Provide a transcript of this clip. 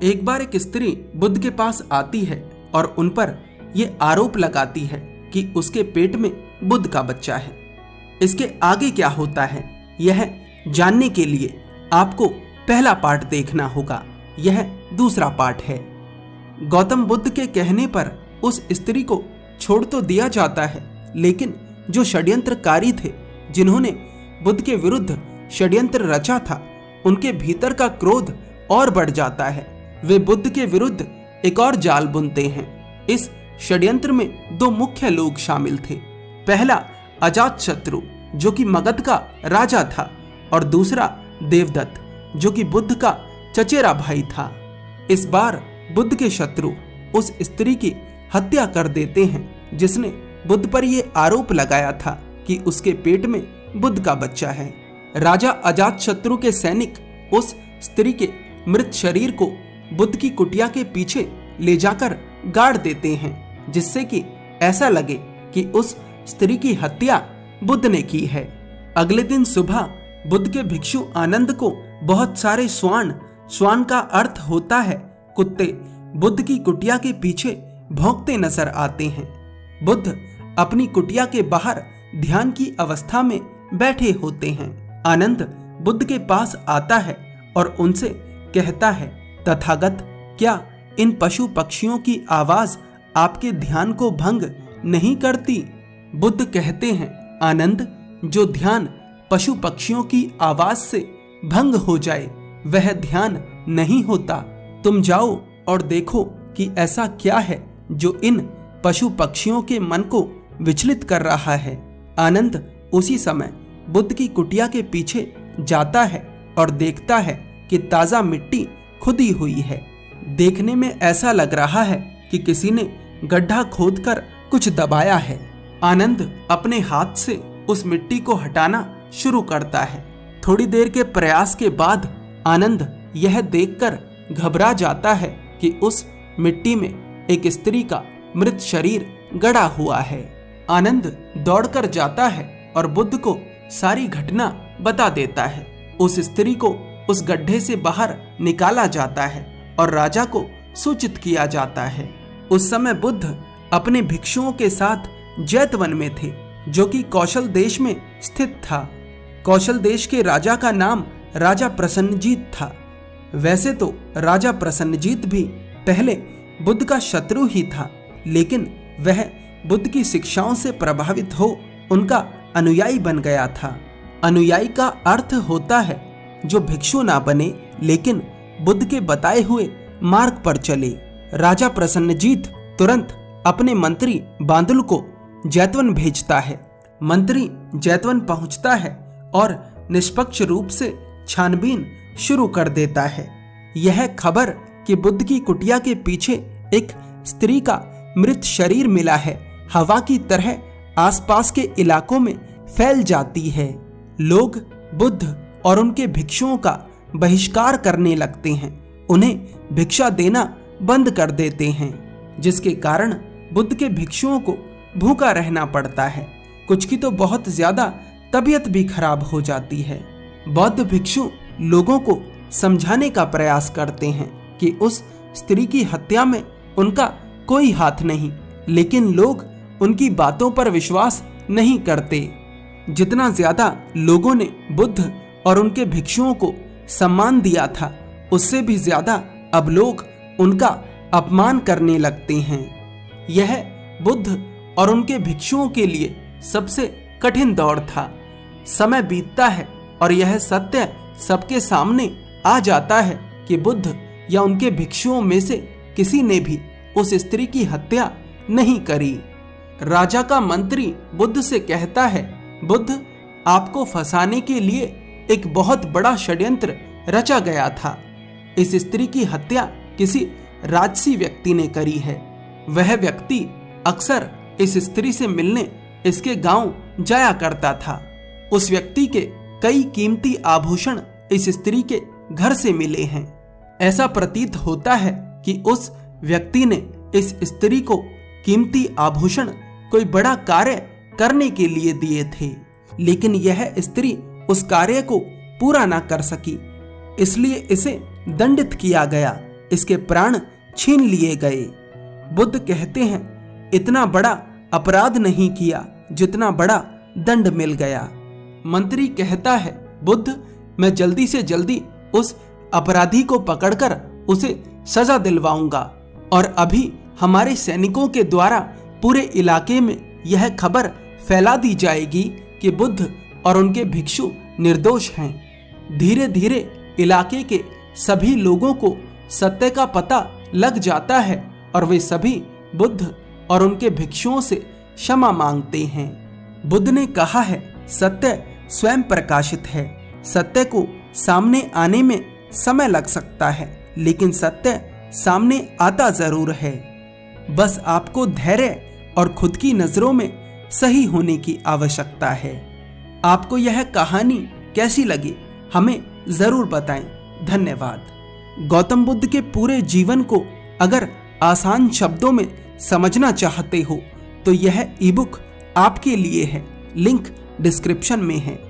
एक बार एक स्त्री बुद्ध के पास आती है और उन पर यह आरोप लगाती है कि उसके पेट में बुद्ध का बच्चा है। इसके आगे क्या होता है यह जानने के लिए आपको पहला पार्ट देखना होगा। यह दूसरा पार्ट है। गौतम बुद्ध के कहने पर उस स्त्री को छोड़ तो दिया जाता है, लेकिन जो षड्यंत्रकारी थे, जिन्होंने बुद्ध के विरुद्ध षड्यंत्र रचा था, उनके भीतर का क्रोध और बढ़ जाता है। वे बुद्ध के विरुद्ध एक और जाल बुनते हैं। इस षड्यंत्र में दो मुख्य लोग शामिल थे। पहला अजातशत्रु जो कि मगध का राजा था, और दूसरा देवदत्त जो कि बुद्ध का चचेरा भाई था। इस बार बुद्ध के शत्रु उस स्त्री की हत्या कर देते हैं जिसने बुद्ध पर यह आरोप लगाया था कि उसके पेट में बुद्ध का बच्चा है। राजा अजातशत्रु के सैनिक उस स्त्री के मृत शरीर को बुद्ध की कुटिया के पीछे ले जाकर गाड़ देते हैं, जिससे कि ऐसा लगे कि उस स्त्री की हत्या बुद्ध ने की है। अगले दिन सुबह बुद्ध के भिक्षु आनंद को बहुत सारे श्वान का अर्थ होता है कुत्ते, बुद्ध की कुटिया के पीछे भौंकते नजर आते हैं। बुद्ध अपनी कुटिया के बाहर ध्यान की अवस्था में बैठे होते हैं। आनंद बुद्ध के पास आता है और उनसे कहता है, तथागत, क्या इन पशु पक्षियों की आवाज आपके ध्यान को भंग नहीं करती? बुद्ध कहते हैं, आनंद, जो ध्यान पशु पक्षियों की आवाज से भंग हो जाए वह ध्यान नहीं होता। तुम जाओ और देखो कि ऐसा क्या है जो इन पशु पक्षियों के मन को विचलित कर रहा है। आनंद उसी समय बुद्ध की कुटिया के पीछे जाता है और देखता है कि ताजा मिट्टी खुदी हुई है। देखने में ऐसा लग रहा है कि किसी ने गड्ढा खोदकर कुछ दबाया है। आनंद अपने हाथ से उस मिट्टी को हटाना शुरू करता है। थोड़ी देर के प्रयास के बाद आनंद यह देखकर घबरा जाता है कि उस मिट्टी में एक स्त्री का मृत शरीर गड़ा हुआ है। आनंद दौड़कर जाता है और बुद्ध को सारी घटना बता देता है। उस स्त्री को उस गड्ढे से बाहर निकाला जाता है और राजा को सूचित किया जाता है। उस समय बुद्ध अपने भिक्षुओं के साथ जैतवन में थे, जो कि कौशल देश में स्थित था। कौशल देश के राजा का नाम राजा प्रसन्नजीत था। वैसे तो राजा प्रसन्नजीत भी पहले बुद्ध का शत्रु ही था, लेकिन वह बुद्ध की शिक्षाओं से प्रभावित हो उनका अनुयायी बन गया था। अनुयायी का अर्थ होता है जो भिक्षु ना बने, लेकिन बुद्ध के बताए हुए मार्ग पर चले। राजा प्रसन्नजीत तुरंत अपने मंत्री बांदुल को जैतवन भेजता है। मंत्री जैतवन पहुंचता है और निष्पक्ष रूप से छानबीन शुरू कर देता है। यह खबर कि बुद्ध की कुटिया के पीछे एक स्त्री का मृत शरीर मिला है, हवा की तरह आसपास के इलाकों में फैल जाती है। लोग बुद्ध और उनके भिक्षुओं का बहिष्कार करने लगते हैं, उन्हें भिक्षा देना बंद कर देते हैं, जिसके कारण बुद्ध के भिक्षुओं को भूखा रहना पड़ता है। कुछ की तो बहुत ज्यादा तबीयत भी खराब हो जाती है। बौद्ध भिक्षु लोगों को समझाने का प्रयास करते हैं कि उस स्त्री की हत्या में उनका कोई हाथ नहीं, लेकिन लोग उनकी बातों पर विश्वास नहीं करते। जितना ज्यादा लोगों ने बुद्ध और उनके भिक्षुओं को सम्मान दिया था, उससे भी ज्यादा अब लोग उनका अपमान करने लगते हैं। यह बुद्ध और उनके भिक्षुओं के लिए सबसे कठिन दौर था। समय बीतता है और यह सत्य सबके सामने आ जाता है कि बुद्ध या उनके भिक्षुओं में से किसी ने भी उस स्त्री की हत्या नहीं करी। राजा का मंत्री बुद्ध से कहता है, बुद्ध, आपको फंसाने के लिए एक बहुत बड़ा षड्यंत्र रचा गया था। इस स्त्री की हत्या किसी राजसी व्यक्ति ने करी है। वह व्यक्ति अक्सर इस स्त्री से मिलने इसके गांव जाया करता था। उस व्यक्ति के कई कीमती आभूषण इस स्त्री के घर से मिले हैं। ऐसा प्रतीत होता है कि उस व्यक्ति ने इस स्त्री को कीमती आभूषण कोई बड़ा कार्य करने के लिए दिए थे, लेकिन यह स्त्री उस कार्य को पूरा ना कर सकी, इसलिए इसे दंडित किया गया इसके प्राण छीन लिए गए। बुद्ध कहते हैं, इतना बड़ा अपराध नहीं किया जितना बड़ा दंड मिल गया। मंत्री कहता है, बुद्ध, मैं जल्दी से जल्दी उस अपराधी को पकड़कर उसे सजा दिलवाऊंगा और अभी हमारे सैनिकों के द्वारा पूरे इलाके में यह खबर फैला दी जाएगी कि बुद्ध और उनके भिक्षु निर्दोष हैं। धीरे धीरे इलाके के सभी लोगों को सत्य का पता लग जाता है और वे सभी बुद्ध और उनके भिक्षुओं से क्षमा मांगते हैं। बुद्ध ने कहा है, सत्य स्वयं प्रकाशित है। सत्य को सामने आने में समय लग सकता है, लेकिन सत्य सामने आता जरूर है। बस आपको धैर्य और खुद की नजरों में सही होने की आवश्यकता है। आपको यह कहानी कैसी लगी हमें जरूर बताएं। धन्यवाद। गौतम बुद्ध के पूरे जीवन को अगर आसान शब्दों में समझना चाहते हो तो यह ईबुक आपके लिए है। लिंक डिस्क्रिप्शन में है।